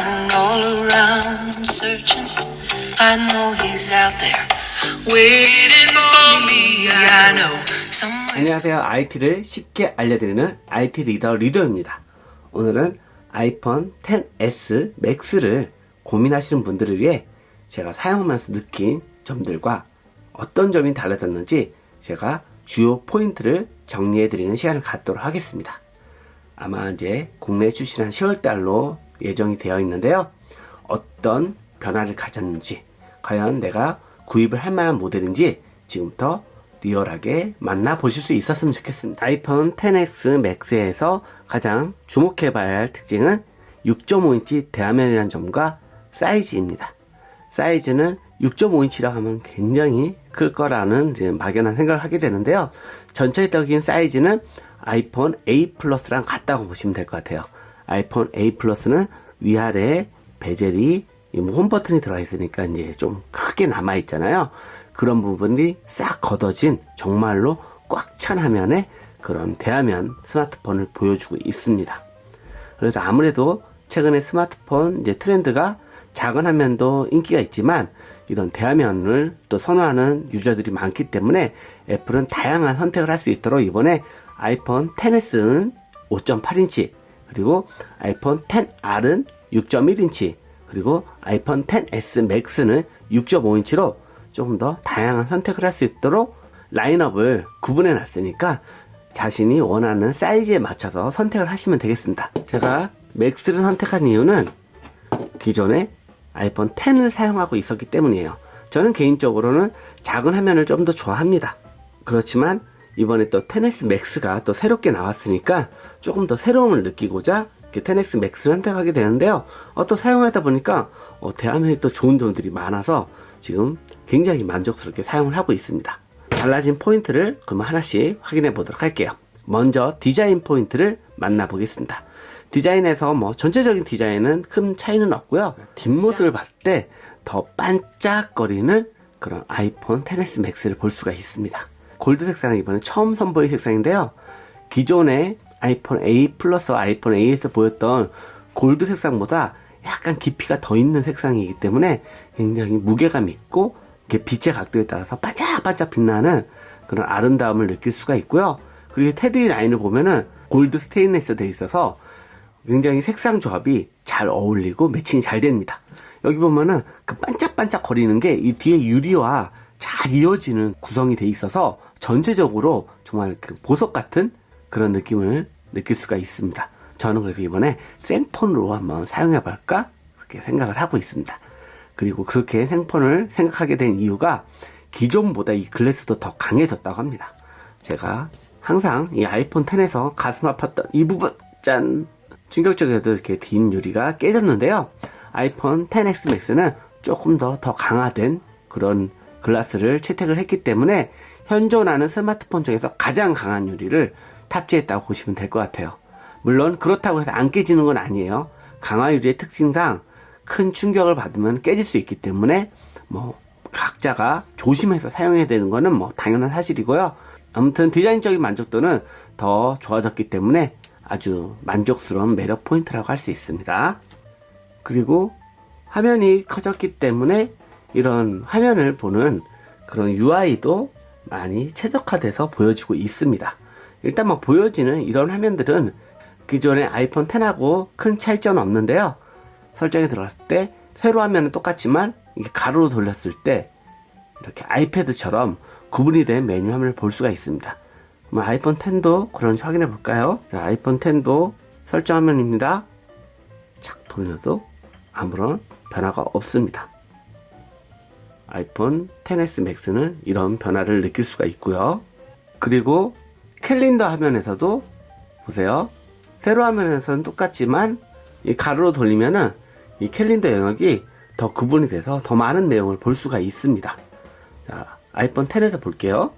running all around searching. I know he's out there waiting for me. I know somewhere. 안녕하세요. IT를 쉽게 알려드리는 IT 리더 리더입니다. 오늘은 아이폰 XS 맥스를 고민하시는 분들을 위해 제가 사용하면서 느낀 점들과 어떤 점이 달라졌는지 제가 주요 포인트를 정리해드리는 시간을 갖도록 하겠습니다. 아마 이제 국내에 출시한 10월달로 예정이 되어 있는데요. 어떤 변화를 가졌는지, 과연 내가 구입을 할 만한 모델인지 지금부터 리얼하게 만나보실 수 있었으면 좋겠습니다. 아이폰 XS 맥스에서 가장 주목해봐야 할 특징은 6.5인치 대화면이라는 점과 사이즈입니다. 사이즈는 6.5인치라고 하면 굉장히 클 거라는 이제 막연한 생각을 하게 되는데요. 전체적인 사이즈는 아이폰 A 플러스랑 같다고 보시면 될 것 같아요. 아이폰 A 플러스는 위아래 베젤이 홈 버튼이 들어가 있으니까 이제 좀 크게 남아 있잖아요. 그런 부분이 싹 걷어진 정말로 꽉 찬 화면의 그런 대화면 스마트폰을 보여주고 있습니다. 그래서 아무래도 최근에 스마트폰 이제 트렌드가 작은 화면도 인기가 있지만 이런 대화면을 또 선호하는 유저들이 많기 때문에 애플은 다양한 선택을 할 수 있도록 이번에 아이폰 XS는 5.8인치, 그리고 아이폰 XR은 6.1인치, 그리고 아이폰 XS 맥스는 6.5인치로 조금 더 다양한 선택을 할 수 있도록 라인업을 구분해 놨으니까 자신이 원하는 사이즈에 맞춰서 선택을 하시면 되겠습니다. 제가 맥스를 선택한 이유는 기존에 아이폰 X를 사용하고 있었기 때문이에요. 저는 개인적으로는 작은 화면을 좀 더 좋아합니다. 그렇지만 이번에 또 XS 맥스가 또 새롭게 나왔으니까 조금 더 새로움을 느끼고자 XS 맥스를 선택하게 되는데요. 또 사용하다 보니까 대화면에 또 좋은 점들이 많아서 지금 굉장히 만족스럽게 사용을 하고 있습니다. 달라진 포인트를 그러면 하나씩 확인해 보도록 할게요. 먼저 디자인 포인트를 만나보겠습니다. 디자인에서 전체적인 디자인은 큰 차이는 없고요. 뒷모습을 봤을 때 더 반짝거리는 그런 아이폰 XS 맥스를 볼 수가 있습니다. 골드 색상은 이번에 처음 선보인 색상인데요. 기존의 아이폰 A 플러스 아이폰 A에서 보였던 골드 색상보다 약간 깊이가 더 있는 색상이기 때문에 굉장히 무게감 있고 이렇게 빛의 각도에 따라서 반짝반짝 빛나는 그런 아름다움을 느낄 수가 있고요. 그리고 테두리 라인을 보면은 골드 스테인리스 되어 있어서 굉장히 색상 조합이 잘 어울리고 매칭이 잘 됩니다. 여기 보면은 그 반짝반짝 거리는 게 이 뒤에 유리와 잘 이어지는 구성이 되어 있어서 전체적으로 정말 그 보석 같은 그런 느낌을 느낄 수가 있습니다. 저는 그래서 이번에 생폰으로 한번 사용해볼까 그렇게 생각을 하고 있습니다. 그리고 그렇게 생폰을 생각하게 된 이유가 기존보다 이 글래스도 더 강해졌다고 합니다. 제가 항상 이 아이폰 X에서 가슴 아팠던 이 부분, 짠! 충격적이어도 이렇게 뒷 유리가 깨졌는데요. 아이폰 XS 맥스는 조금 더 강화된 그런 글라스를 채택을 했기 때문에 현존하는 스마트폰 중에서 가장 강한 유리를 탑재했다고 보시면 될 것 같아요. 물론 그렇다고 해서 안 깨지는 건 아니에요. 강화 유리의 특징상 큰 충격을 받으면 깨질 수 있기 때문에 각자가 조심해서 사용해야 되는 거는 당연한 사실이고요. 아무튼 디자인적인 만족도는 더 좋아졌기 때문에 아주 만족스러운 매력 포인트라고 할 수 있습니다. 그리고 화면이 커졌기 때문에 이런 화면을 보는 그런 UI도 많이 최적화돼서 보여지고 있습니다. 일단 보여지는 이런 화면들은 기존의 아이폰 X하고 큰 차이점은 없는데요. 설정에 들어갔을 때 세로 화면은 똑같지만 이게 가로로 돌렸을 때 이렇게 아이패드처럼 구분이 된 메뉴 화면을 볼 수가 있습니다. 그럼 아이폰 X도 그런지 확인해 볼까요? 자, 아이폰 X도 설정 화면입니다. 착 돌려도 아무런 변화가 없습니다. 아이폰 XS 맥스는 이런 변화를 느낄 수가 있고요. 그리고 캘린더 화면에서도 보세요. 세로 화면에서는 똑같지만 이 가로로 돌리면은 이 캘린더 영역이 더 구분이 돼서 더 많은 내용을 볼 수가 있습니다. 자, 아이폰 X에서 볼게요.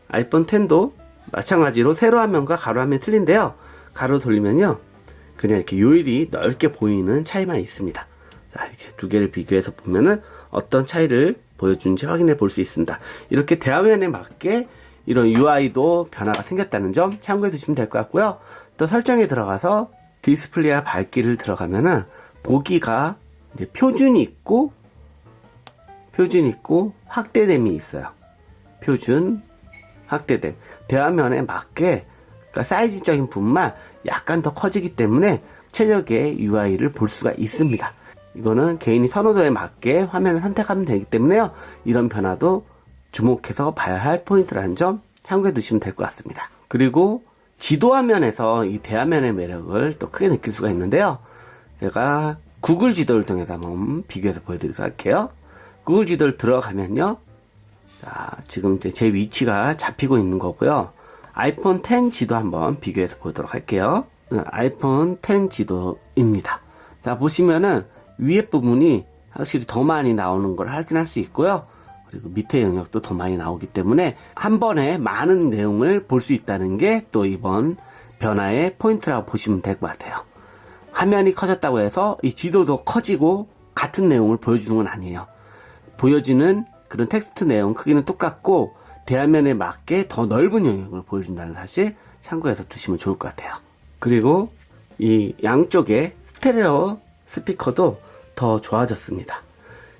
아이폰 X도 마찬가지로 세로 화면과 가로 화면이 틀린데요. 가로 돌리면요, 그냥 이렇게 요일이 넓게 보이는 차이만 있습니다. 자, 이렇게 두 개를 비교해서 보면은 어떤 차이를 보여주는지 확인해 볼 수 있습니다. 이렇게 대화면에 맞게 이런 UI도 변화가 생겼다는 점 참고해 두시면 될 것 같고요. 또 설정에 들어가서 디스플레이와 밝기를 들어가면은 보기가 이제 표준이 있고 확대됨이 있어요. 표준, 확대됨. 대화면에 맞게 그러니까 사이즈적인 부분만 약간 더 커지기 때문에 최적의 UI를 볼 수가 있습니다. 이거는 개인이 선호도에 맞게 화면을 선택하면 되기 때문에요. 이런 변화도 주목해서 봐야 할 포인트라는 점 참고해 두시면 될 것 같습니다. 그리고 지도화면에서 이 대화면의 매력을 또 크게 느낄 수가 있는데요. 제가 구글 지도를 통해서 한번 비교해서 보여드리도록 할게요. 구글 지도를 들어가면요. 자, 지금 이제 제 위치가 잡히고 있는 거고요. 아이폰 10 지도 한번 비교해서 보도록 할게요. 아이폰 10 지도입니다. 자, 보시면은 위에 부분이 확실히 더 많이 나오는 걸 확인할 수 있고요. 그리고 밑에 영역도 더 많이 나오기 때문에 한 번에 많은 내용을 볼 수 있다는 게 또 이번 변화의 포인트라고 보시면 될 것 같아요. 화면이 커졌다고 해서 이 지도도 커지고 같은 내용을 보여주는 건 아니에요. 보여지는 그런 텍스트 내용 크기는 똑같고 대화면에 맞게 더 넓은 영역을 보여준다는 사실 참고해서 두시면 좋을 것 같아요. 그리고 이 양쪽에 스테레오 스피커도 더 좋아졌습니다.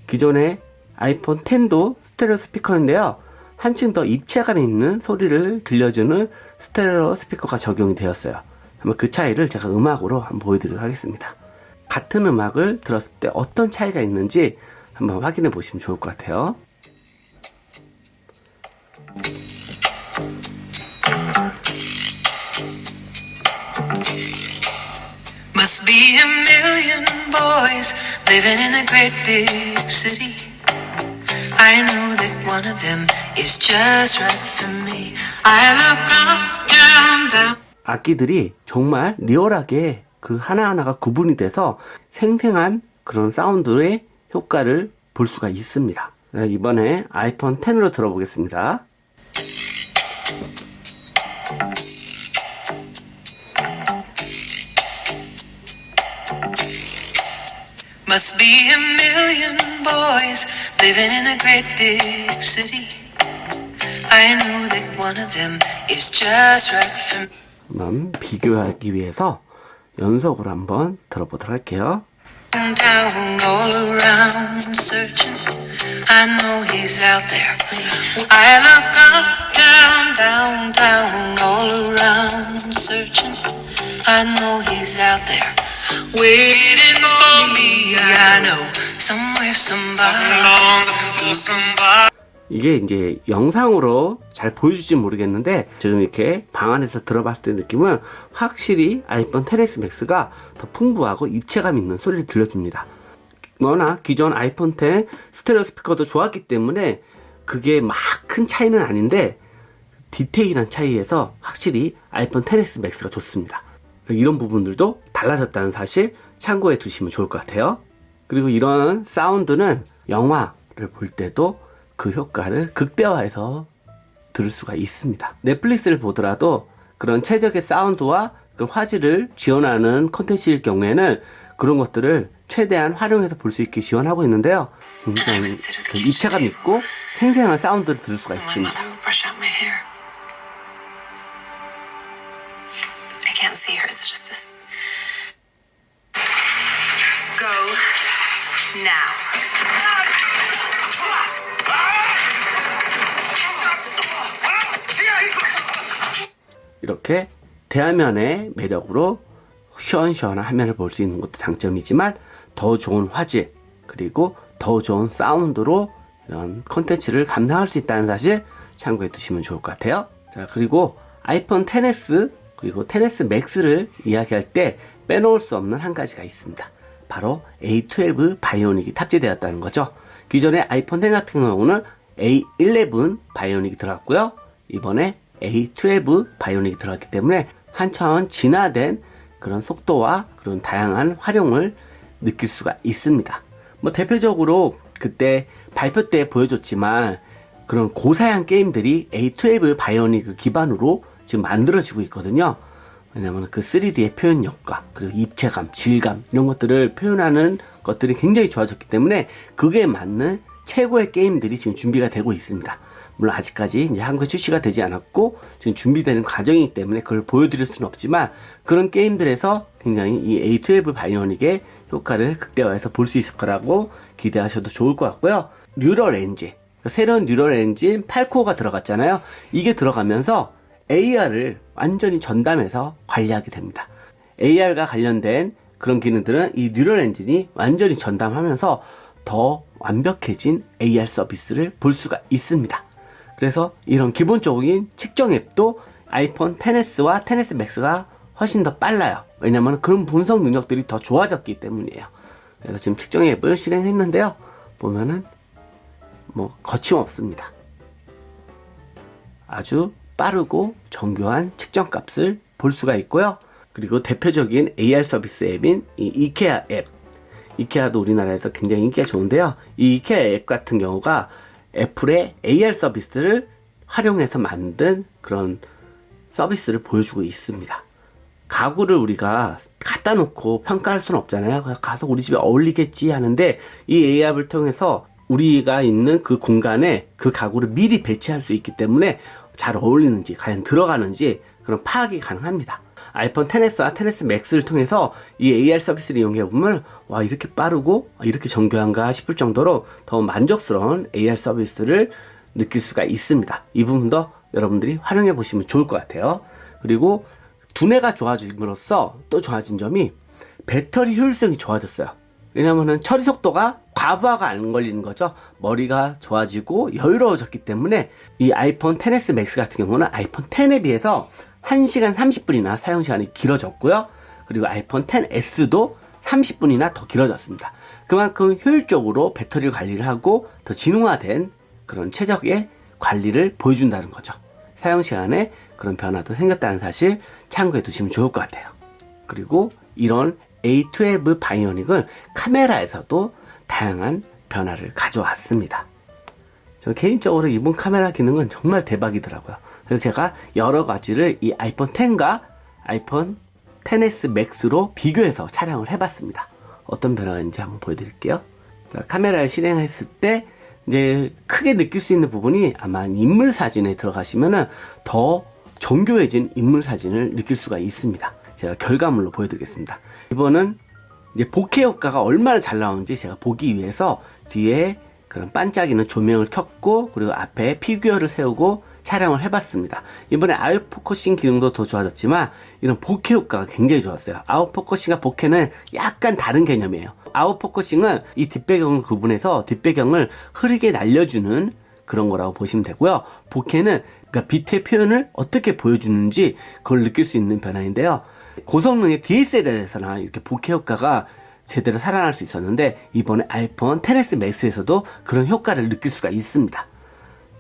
기존의 아이폰 10도 스테레오 스피커인데요. 한층 더 입체감 있는 소리를 들려주는 스테레오 스피커가 적용이 되었어요. 한번 그 차이를 제가 음악으로 한번 보여드리도록 하겠습니다. 같은 음악을 들었을 때 어떤 차이가 있는지 한번 확인해 보시면 좋을 것 같아요. Must be a million boys living in a great big city. I know that one of them is just right for me. I look up, down, down. 악기들이 정말 리얼하게 그 하나하나가 구분이 돼서 생생한 그런 사운드의 효과를 볼 수가 있습니다. 이번에 아이폰 10으로 들어보겠습니다. Must be a million boys living in a great big city. I know that one of them is just right for me. 한번 비교하기 위해서 연속으로 한번 들어보도록 할게요. Down, all around searching. I know he's out there. I look up, down, down, down, all around searching. I know he's out there, waiting for me. I know somewhere somebody. 이게 이제 영상으로 잘 보여줄지 모르겠는데 지금 이렇게 방 안에서 들어봤을 때 느낌은 확실히 아이폰 10s max가 더 풍부하고 입체감 있는 소리를 들려줍니다. 워낙 기존 아이폰 10 스테레오 스피커도 좋았기 때문에 그게 막 큰 차이는 아닌데 디테일한 차이에서 확실히 아이폰 10s max가 좋습니다. 이런 부분들도 달라졌다는 사실 참고해 두시면 좋을 것 같아요. 그리고 이런 사운드는 영화를 볼 때도 그 효과를 극대화해서 들을 수가 있습니다. 넷플릭스를 보더라도 그런 최적의 사운드와 그 화질을 지원하는 콘텐츠일 경우에는 그런 것들을 최대한 활용해서 볼 수 있게 지원하고 있는데요. 굉장히 입체감 있고 생생한 사운드를 들을 수가 있습니다. I can't see her. It's just this. Go now. 이렇게 대화면의 매력으로 시원시원한 화면을 볼 수 있는 것도 장점이지만 더 좋은 화질 그리고 더 좋은 사운드로 이런 콘텐츠를 감상할 수 있다는 사실 참고해 두시면 좋을 것 같아요. 자, 그리고 아이폰 10s 그리고 10s max를 이야기할 때 빼놓을 수 없는 한 가지가 있습니다. 바로 A12 바이오닉이 탑재되었다는 거죠. 기존의 아이폰 10 같은 경우는 A11 바이오닉이 들어갔고요. 이번에 A12 바이오닉이 들어갔기 때문에 한차원 진화된 그런 속도와 그런 다양한 활용을 느낄 수가 있습니다. 뭐 대표적으로 그때 발표 때 보여줬지만 그런 고사양 게임들이 A12 바이오닉을 기반으로 지금 만들어지고 있거든요. 왜냐면 그 3D의 표현력과 그리고 입체감, 질감 이런 것들을 표현하는 것들이 굉장히 좋아졌기 때문에 그게 맞는 최고의 게임들이 지금 준비가 되고 있습니다. 물론 아직까지 이제 한국에 출시가 되지 않았고 지금 준비되는 과정이기 때문에 그걸 보여드릴 수는 없지만 그런 게임들에서 굉장히 이 A12 바이오닉의 효과를 극대화해서 볼 수 있을 거라고 기대하셔도 좋을 것 같고요. 뉴럴 엔진, 새로운 뉴럴 엔진 8코어가 들어갔잖아요. 이게 들어가면서 AR을 완전히 전담해서 관리하게 됩니다. AR과 관련된 그런 기능들은 이 뉴럴 엔진이 완전히 전담하면서 더 완벽해진 AR 서비스를 볼 수가 있습니다. 그래서 이런 기본적인 측정 앱도 아이폰 XS와 XS Max가 훨씬 더 빨라요. 왜냐면 그런 분석 능력들이 더 좋아졌기 때문이에요. 그래서 지금 측정 앱을 실행했는데요. 보면은 거침없습니다. 아주 빠르고 정교한 측정 값을 볼 수가 있고요. 그리고 대표적인 AR 서비스 앱인 이 이케아 앱. 이케아도 우리나라에서 굉장히 인기가 좋은데요. 이 이케아 앱 같은 경우가 애플의 AR 서비스를 활용해서 만든 그런 서비스를 보여주고 있습니다. 가구를 우리가 갖다 놓고 평가할 수는 없잖아요. 그냥 가서 우리 집에 어울리겠지 하는데 이 AR을 통해서 우리가 있는 그 공간에 그 가구를 미리 배치할 수 있기 때문에 잘 어울리는지 과연 들어가는지 그런 파악이 가능합니다. 아이폰 XS와 XS Max를 통해서 이 AR 서비스를 이용해보면 와 이렇게 빠르고 이렇게 정교한가 싶을 정도로 더 만족스러운 AR 서비스를 느낄 수가 있습니다. 이 부분도 여러분들이 활용해 보시면 좋을 것 같아요. 그리고 두뇌가 좋아짐으로써 또 좋아진 점이 배터리 효율성이 좋아졌어요. 왜냐면은 처리 속도가 과부하가 안 걸리는 거죠. 머리가 좋아지고 여유로워졌기 때문에 이 아이폰 XS Max 같은 경우는 아이폰 X에 비해서 1시간 30분이나 사용시간이 길어졌고요. 그리고 아이폰 XS도 30분이나 더 길어졌습니다. 그만큼 효율적으로 배터리 관리를 하고 더 지능화된 그런 최적의 관리를 보여준다는 거죠. 사용시간에 그런 변화도 생겼다는 사실 참고해 두시면 좋을 것 같아요. 그리고 이런 A12 바이오닉은 카메라에서도 다양한 변화를 가져왔습니다. 저 개인적으로 이번 카메라 기능은 정말 대박이더라고요. 그래서 제가 여러 가지를 이 아이폰 X과 아이폰 XS Max로 비교해서 촬영을 해봤습니다. 어떤 변화가 있는지 한번 보여드릴게요. 자, 카메라를 실행했을 때 이제 크게 느낄 수 있는 부분이 아마 인물 사진에 들어가시면은 더 정교해진 인물 사진을 느낄 수가 있습니다. 제가 결과물로 보여드리겠습니다. 이번은 이제 보케 효과가 얼마나 잘 나오는지 제가 보기 위해서 뒤에 그런 반짝이는 조명을 켰고 그리고 앞에 피규어를 세우고 촬영을 해봤습니다. 이번에 아웃포커싱 기능도 더 좋아졌지만 이런 보케 효과가 굉장히 좋았어요. 아웃포커싱과 보케는 약간 다른 개념이에요. 아웃포커싱은 이 뒷배경을 구분해서 뒷배경을 흐리게 날려주는 그런 거라고 보시면 되고요. 보케는 그러니까 빛의 표현을 어떻게 보여주는지 그걸 느낄 수 있는 변화인데요. 고성능의 DSLR에서나 이렇게 보케 효과가 제대로 살아날 수 있었는데 이번에 아이폰 XS Max에서도 그런 효과를 느낄 수가 있습니다.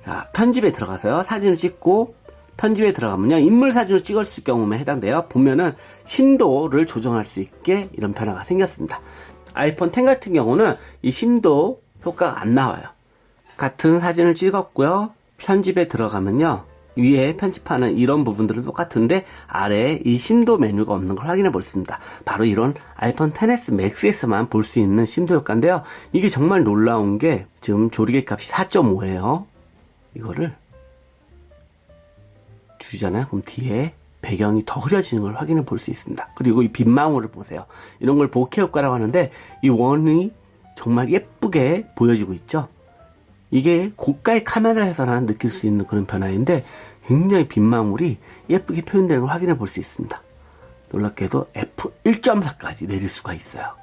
자, 편집에 들어가서요. 사진을 찍고 편집에 들어가면요. 인물 사진을 찍었을 경우에 해당돼요. 보면은 심도를 조정할 수 있게 이런 변화가 생겼습니다. 아이폰 X 같은 경우는 이 심도 효과가 안 나와요. 같은 사진을 찍었고요. 편집에 들어가면요. 위에 편집하는 이런 부분들은 똑같은데 아래에 이 심도 메뉴가 없는 걸 확인해 볼 수 있습니다. 바로 이런 아이폰 XS Max에서만 볼 수 있는 심도 효과인데요. 이게 정말 놀라운 게 지금 조리개 값이 4.5예요. 이거를 주잖아요. 그럼 뒤에 배경이 더 흐려지는 걸 확인해 볼 수 있습니다. 그리고 이 빛망울을 보세요. 이런 걸 보케 효과라고 하는데 이 원이 정말 예쁘게 보여지고 있죠. 이게 고가의 카메라에서나 느낄 수 있는 그런 변화인데 굉장히 빛망울이 예쁘게 표현되는 걸 확인해 볼 수 있습니다. 놀랍게도 F1.4까지 내릴 수가 있어요.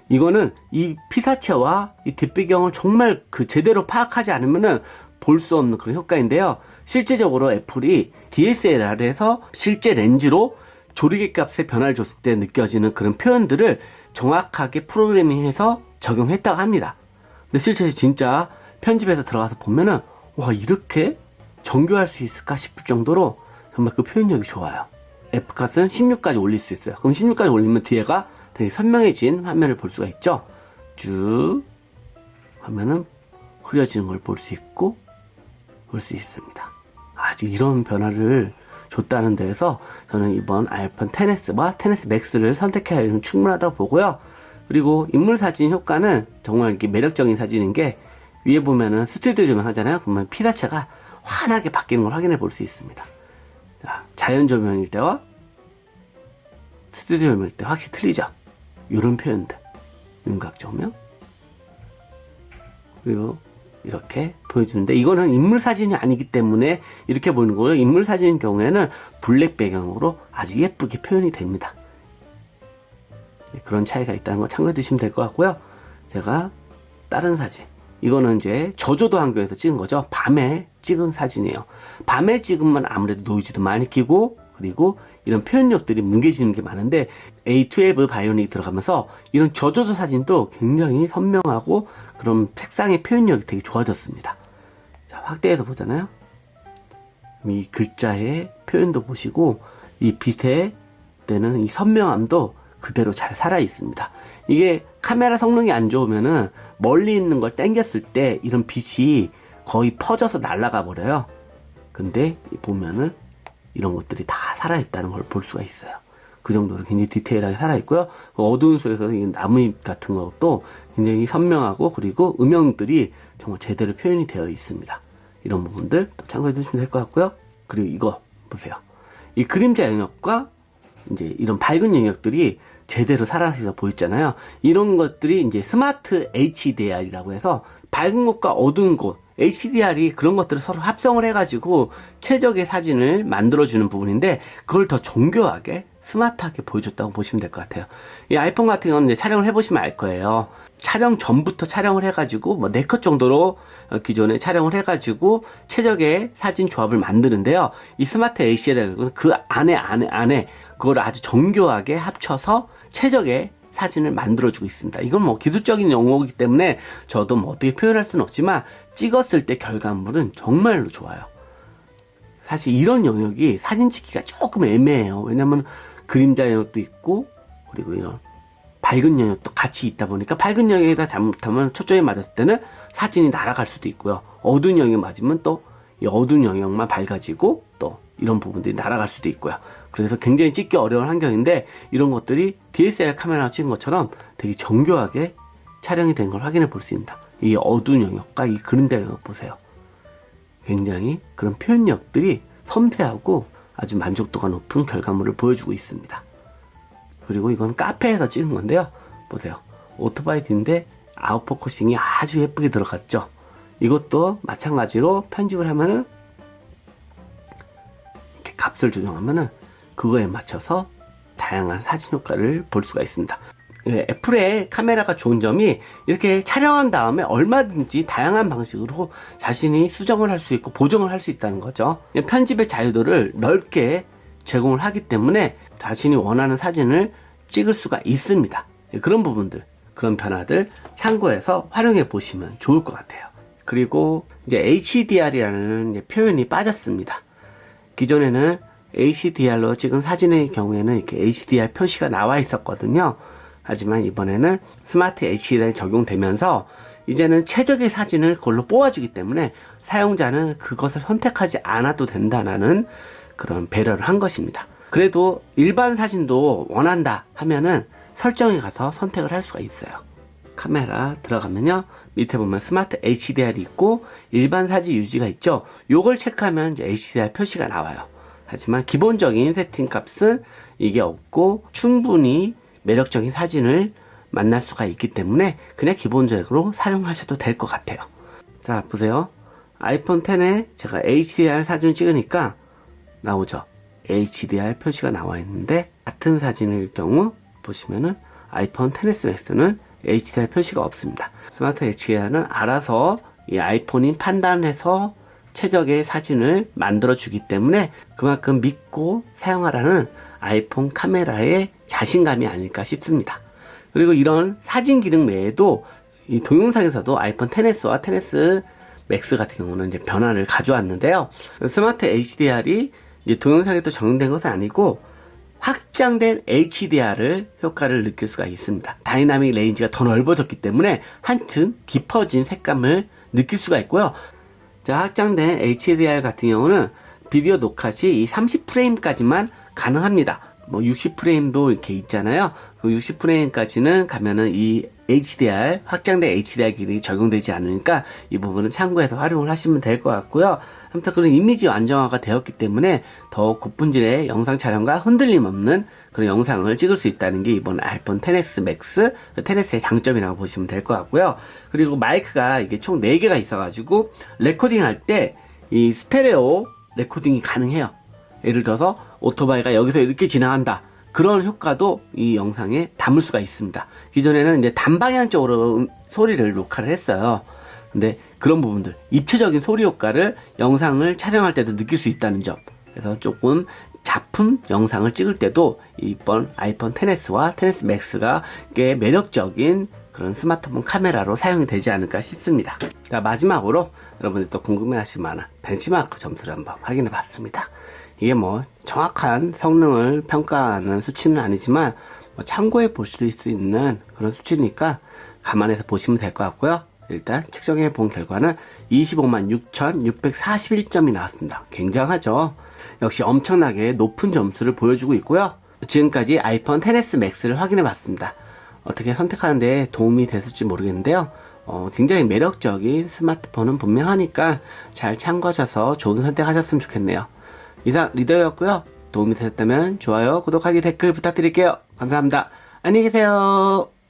이거는 이 피사체와 이 뒷배경을 정말 제대로 파악하지 않으면은 볼 수 없는 그런 효과인데요. 실제적으로 애플이 DSLR에서 실제 렌즈로 조리개 값의 변화를 줬을 때 느껴지는 그런 표현들을 정확하게 프로그래밍해서 적용했다고 합니다. 근데 실제 진짜 편집에서 들어가서 보면은 와 이렇게 정교할 수 있을까 싶을 정도로 정말 그 표현력이 좋아요. F값은 16까지 올릴 수 있어요. 그럼 16까지 올리면 뒤에가 되게 선명해진 화면을 볼 수가 있죠. 쭉 화면은 흐려지는 걸 볼 수 있고 볼 수 있습니다. 아주 이런 변화를 줬다는 데에서 저는 이번 아이폰 XS와 XS Max를 선택해야 충분하다고 보고요. 그리고 인물 사진 효과는 정말 이렇게 매력적인 사진인 게 위에 보면은 스튜디오 조명 하잖아요. 그러면 피사체가 환하게 바뀌는 걸 확인해 볼 수 있습니다. 자, 자연 조명일 때와 스튜디오 조명일 때 확실히 틀리죠. 이런 표현들, 윤곽 조명, 그리고 이렇게 보여주는데, 이거는 인물 사진이 아니기 때문에 이렇게 보이는 거고요. 인물 사진인 경우에는 블랙 배경으로 아주 예쁘게 표현이 됩니다. 그런 차이가 있다는 거 참고해 두시면 될 것 같고요. 제가 다른 사진, 이거는 이제 저조도 환경에서 찍은 거죠. 밤에 찍은 사진이에요. 밤에 찍으면 아무래도 노이즈도 많이 끼고, 그리고 이런 표현력들이 뭉개지는 게 많은데, A12 바이오닉이 들어가면서 이런 저조도 사진도 굉장히 선명하고 그런 색상의 표현력이 되게 좋아졌습니다. 자, 확대해서 보잖아요. 이 글자의 표현도 보시고, 이 빛의 때는 이 선명함도 그대로 잘 살아 있습니다. 이게 카메라 성능이 안 좋으면은 멀리 있는 걸 당겼을 때 이런 빛이 거의 퍼져서 날아가 버려요. 근데 보면은 이런 것들이 다 살아있다는 걸 볼 수가 있어요. 그 정도로 굉장히 디테일하게 살아있고요. 어두운 속에서 이 나무잎 같은 것도 굉장히 선명하고, 그리고 음영들이 정말 제대로 표현이 되어 있습니다. 이런 부분들 또 참고해 두시면 될 것 같고요. 그리고 이거 보세요. 이 그림자 영역과 이제 이런 밝은 영역들이 제대로 살아서 보였잖아요. 이런 것들이 이제 스마트 HDR이라고 해서 밝은 곳과 어두운 곳, HDR이 그런 것들을 서로 합성을 해가지고 최적의 사진을 만들어주는 부분인데, 그걸 더 정교하게 스마트하게 보여줬다고 보시면 될 것 같아요. 이 아이폰 같은 경우는 이제 촬영을 해보시면 알 거예요. 촬영 전부터 촬영을 해가지고 뭐 4컷 정도로 기존에 촬영을 해가지고 최적의 사진 조합을 만드는데요. 이 스마트 HDR은 그 안에 그걸 아주 정교하게 합쳐서 최적의 사진을 만들어주고 있습니다. 이건 뭐 기술적인 용어이기 때문에 저도 뭐 어떻게 표현할 수는 없지만, 찍었을 때 결과물은 정말로 좋아요. 사실 이런 영역이 사진 찍기가 조금 애매해요. 왜냐면 그림자 영역도 있고, 그리고 이런 밝은 영역도 같이 있다 보니까, 밝은 영역에다 잘못하면 초점이 맞았을 때는 사진이 날아갈 수도 있고요. 어두운 영역에 맞으면 또 이 어두운 영역만 밝아지고 또 이런 부분들이 날아갈 수도 있고요. 그래서 굉장히 찍기 어려운 환경인데, 이런 것들이 DSLR 카메라로 찍은 것처럼 되게 정교하게 촬영이 된 걸 확인해 볼 수 있습니다. 이 어두운 영역과 이 그림자 영역 보세요. 굉장히 그런 표현력들이 섬세하고 아주 만족도가 높은 결과물을 보여주고 있습니다. 그리고 이건 카페에서 찍은 건데요. 보세요. 오토바이인데 아웃포커싱이 아주 예쁘게 들어갔죠. 이것도 마찬가지로 편집을 하면은, 이렇게 값을 조정하면은 그거에 맞춰서 다양한 사진 효과를 볼 수가 있습니다. 애플의 카메라가 좋은 점이, 이렇게 촬영한 다음에 얼마든지 다양한 방식으로 자신이 수정을 할 수 있고 보정을 할 수 있다는 거죠. 편집의 자유도를 넓게 제공을 하기 때문에 자신이 원하는 사진을 찍을 수가 있습니다. 그런 부분들, 그런 변화들 참고해서 활용해 보시면 좋을 것 같아요. 그리고 이제 HDR이라는 표현이 빠졌습니다. 기존에는 HDR로 찍은 사진의 경우에는 이렇게 HDR 표시가 나와 있었거든요. 하지만 이번에는 스마트 HDR이 적용되면서 이제는 최적의 사진을 그걸로 뽑아주기 때문에 사용자는 그것을 선택하지 않아도 된다는 그런 배려를 한 것입니다. 그래도 일반 사진도 원한다 하면은 설정에 가서 선택을 할 수가 있어요. 카메라 들어가면요, 밑에 보면 스마트 HDR이 있고 일반 사진 유지가 있죠. 요걸 체크하면 이제 HDR 표시가 나와요. 하지만 기본적인 세팅 값은 이게 없고 충분히 매력적인 사진을 만날 수가 있기 때문에 그냥 기본적으로 사용하셔도 될 것 같아요. 자, 보세요. 아이폰 10에 제가 HDR 사진 찍으니까 나오죠. HDR 표시가 나와 있는데, 같은 사진일 경우 보시면은 아이폰 10s Max는 HDR 표시가 없습니다. 스마트 HDR은 알아서 이 아이폰이 판단해서 최적의 사진을 만들어 주기 때문에 그만큼 믿고 사용하라는 아이폰 카메라의 자신감이 아닐까 싶습니다. 그리고 이런 사진 기능 외에도 이 동영상에서도 아이폰 10s와 10s Max 같은 경우는 이제 변화를 가져왔는데요. 스마트 HDR이 이제 동영상에도 적용된 것은 아니고 확장된 HDR을 효과를 느낄 수가 있습니다. 다이나믹 레인지가 더 넓어졌기 때문에 한층 깊어진 색감을 느낄 수가 있고요. 자, 확장된 HDR 같은 경우는 비디오 녹화 시 이 30프레임까지만 가능합니다. 뭐 60프레임도 이렇게 있잖아요. 그 60프레임까지는 가면은 이 HDR, 확장된 HDR 기능이 적용되지 않으니까 이 부분은 참고해서 활용을 하시면 될 것 같고요. 아무튼 그런 이미지 안정화가 되었기 때문에 더 고품질의 영상 촬영과 흔들림 없는 그런 영상을 찍을 수 있다는 게 이번 아이폰 XS Max, XS의 장점이라고 보시면 될 것 같고요. 그리고 마이크가 이게 총 4개가 있어가지고 레코딩 할 때 이 스테레오 레코딩이 가능해요. 예를 들어서 오토바이가 여기서 이렇게 지나간다. 그런 효과도 이 영상에 담을 수가 있습니다. 기존에는 이제 단방향 쪽으로 소리를 녹화를 했어요. 근데 그런 부분들, 입체적인 소리 효과를 영상을 촬영할 때도 느낄 수 있다는 점. 그래서 조금 작품 영상을 찍을 때도 이번 아이폰 XS와 XS Max가 꽤 매력적인 그런 스마트폰 카메라로 사용이 되지 않을까 싶습니다. 자, 마지막으로 여러분들 또 궁금해하실 만한 벤치마크 점수를 한번 확인해 봤습니다. 이게 뭐 정확한 성능을 평가하는 수치는 아니지만 뭐 참고해 보실 수 있는 그런 수치니까 감안해서 보시면 될 것 같고요. 일단 측정해 본 결과는 256,641점이 나왔습니다. 굉장하죠? 역시 엄청나게 높은 점수를 보여주고 있고요. 지금까지 아이폰 XS Max를 확인해 봤습니다. 어떻게 선택하는데 도움이 됐을지 모르겠는데요. 굉장히 매력적인 스마트폰은 분명하니까 잘 참고하셔서 좋은 선택하셨으면 좋겠네요. 이상 리더였고요. 도움이 되셨다면 좋아요, 구독하기, 댓글 부탁드릴게요. 감사합니다. 안녕히 계세요.